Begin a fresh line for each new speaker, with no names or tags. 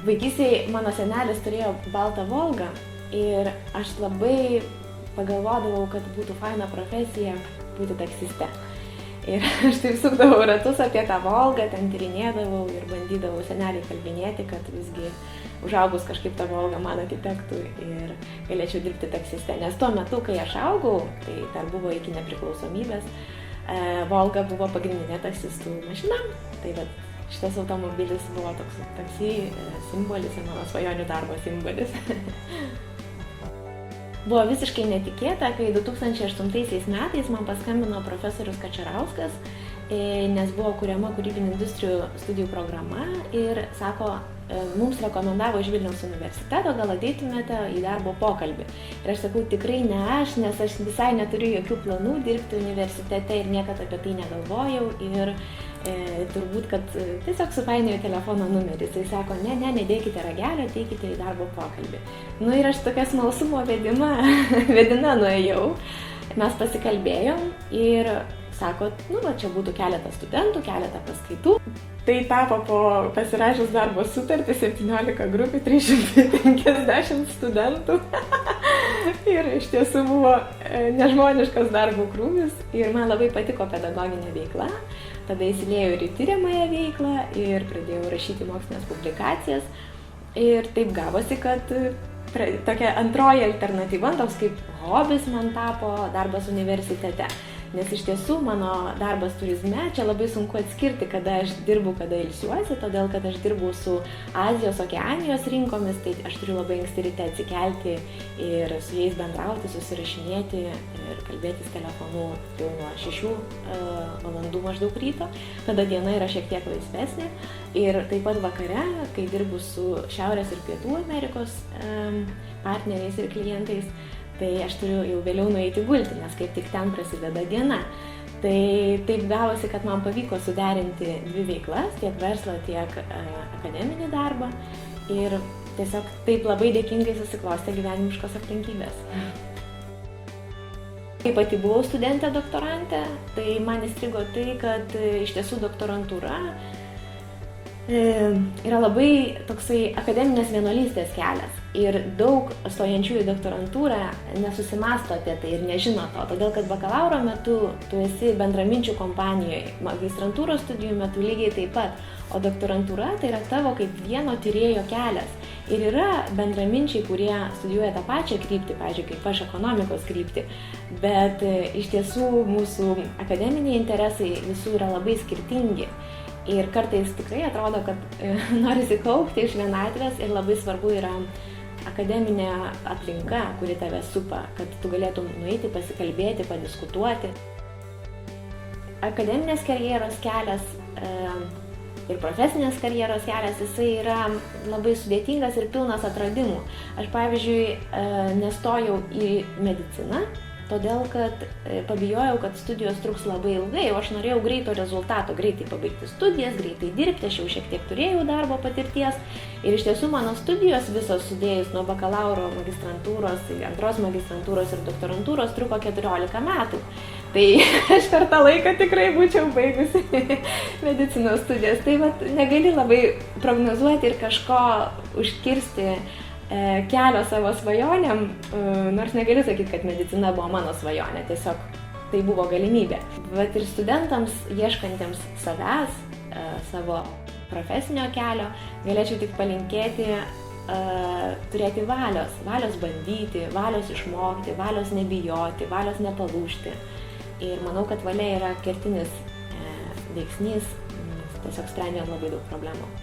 Vaikystėje mano senelis turėjo baltą Volgą ir aš labai pagalvodavau, kad būtų faina profesija būti taksiste. Ir aš taip sukdavau ratus apie tą Volgą, ten tyrinėdavau ir bandydavau senelį kalbinėti, kad visgi užaugus kažkaip tą Volgą man atitektų ir galėčiau dirbti taksiste. Nes tuo metu, kai aš augau, tai dar buvo iki nepriklausomybės, Volga buvo pagrindinė taksistų mašina. Tai vat, šitas automobilis buvo toks taksi simbolis ir mano svajonių darbo simbolis. Buvo visiškai netikėta, kai 2008 metais man paskambino profesorius Kačerauskas, nes buvo kuriama kūrybinių industrijų studijų programa ir sako, mums rekomendavo iš Vilniaus universiteto, gal ateitumėte į darbo pokalbį. Ir aš sakau, tikrai ne aš, nes aš visai neturiu jokių planų dirbti universitete ir niekada apie tai negalvojau ir turbūt, kad tiesiog supainioju telefono numerį. Jis sako, nedėkite ragelio, ateikite į darbo pokalbį. Nu ir aš tokia smalsumo vedina nuėjau, mes pasikalbėjom ir sako, čia būtų keletas studentų, keletą paskaitų. Tai tapo po pasirašęs darbo sutartį 17 grupių, 350 studentų. Ir iš tiesų buvo nežmoniškas darbo krūvis ir man labai patiko pedagoginė veikla. Tada įsiliejau ir į tyriamąją veiklą ir pradėjau rašyti mokslinės publikacijas. Ir taip gavosi, kad tokia antroji alternatyva, toks kaip hobis man tapo darbas universitete. Nes iš tiesų mano darbas turizme, čia labai sunku atskirti, kada aš dirbu, kada ilsiuosi, todėl kad aš dirbu su Azijos, Okeanijos rinkomis, tai aš turiu labai anksti ryte atsikelti ir su jais bendrauti, susirašinėti ir kalbėtis telefonu jau nuo 6 valandų maždaug ryto, tada diena yra šiek tiek laisvesnė. Ir taip pat vakare, kai dirbu su Šiaurės ir Pietų Amerikos partneriais ir klientais, tai aš turiu jau vėliau nueiti gulti, nes kaip tik ten prasideda diena. Tai taip gavosi, kad man pavyko suderinti dvi veiklas, tiek verslą, tiek akademinį darbą. Ir tiesiog taip labai dėkingai susiklostė gyvenimiškos aplinkybės. Kai pati buvau studentė doktorantė, tai man įstrigo tai, kad iš tiesų doktorantūra yra labai toksai akademinės vienuolystės kelias ir daug stojančių į doktorantūrą nesusimąsto apie tai ir nežino to, todėl kad bakalauro metu tu esi bendraminčių kompanijoje, magistrantūros studijų metu lygiai taip pat, o doktorantūra tai yra tavo kaip vieno tyrėjo kelias. Ir yra bendraminčiai, kurie studijuoja tą pačią kryptį, pavyzdžiui, kaip aš ekonomikos kryptį, bet iš tiesų mūsų akademiniai interesai visų yra labai skirtingi. Ir kartais tikrai atrodo, kad norisi kaupti iš vienatvės ir labai svarbu yra akademinė aplinka, kuri tave supa, kad tu galėtum nueiti, pasikalbėti, padiskutuoti. Akademinės karjeros kelias ir profesinės karjeros kelias, jisai yra labai sudėtingas ir pilnas atradimų. Aš, pavyzdžiui, nestojau į mediciną, todėl kad pabijojau, kad studijos truks labai ilgai, o aš norėjau greito rezultato, greitai pabaigti studijas, greitai dirbti, aš jau šiek tiek turėjau darbo patirties ir iš tiesų mano studijos visos sudėjus nuo bakalauro magistrantūros, antros magistrantūros ir doktorantūros truko 14 metų. Tai aš per tą laiką tikrai būčiau baigusi medicinos studijas. Tai vat, negali labai prognozuoti ir kažko užkirsti kelio savo svajonėm, nors negaliu sakyti, kad medicina buvo mano svajonė, tiesiog tai buvo galimybė. Bet ir studentams, ieškantiems savęs, savo profesinio kelio, galėčiau tik palinkėti turėti valios bandyti, valios išmokti, valios nebijoti, valios nepalūžti. Ir manau, kad valia yra kertinis veiksnys, tiesiog sprendžiant labai daug problemų.